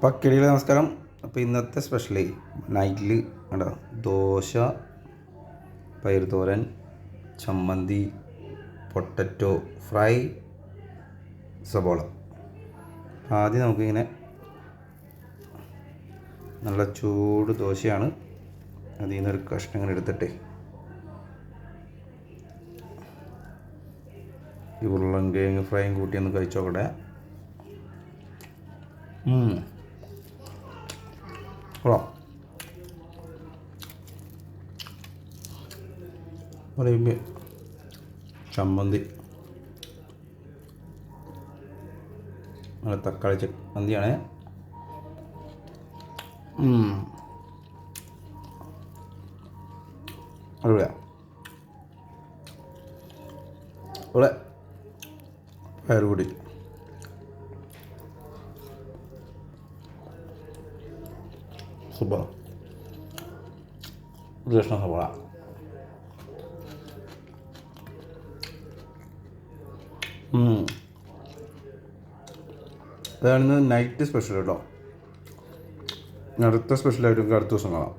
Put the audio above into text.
പക്കിടികളെ നമസ്കാരം. അപ്പോൾ ഇന്നത്തെ സ്പെഷ്യലി നൈറ്റിൽ കണ്ടോ, ദോശ, പയർ തോരൻ, ചമ്മന്തി, പൊട്ടറ്റോ ഫ്രൈ, സബോള. ആദ്യം നമുക്കിങ്ങനെ നല്ല ചൂട് ദോശയാണ്, അതിൽ നിന്നൊരു കഷ്ണം ഇങ്ങനെ എടുത്തിട്ട് ഈ ഉരുളൻകിഴങ്ങ് ഫ്രൈയും കൂട്ടി ഒന്ന് കഴിച്ചോക്കട്ടെ. പറയുമ്പോൾ ചമ്മന്തി, നല്ല തക്കാളി ചമ്മന്തിയാണ്. അടിപൊളിയാ. ഇവിടെ പയർ കൂടി സൂപ്പർ. ഒരു കഷ്ണം സവാള. അതാണ് നൈറ്റ് സ്പെഷ്യൽ കേട്ടോ. അടുത്ത സ്പെഷ്യലായിട്ട് അടുത്ത ദിവസം കാണാം.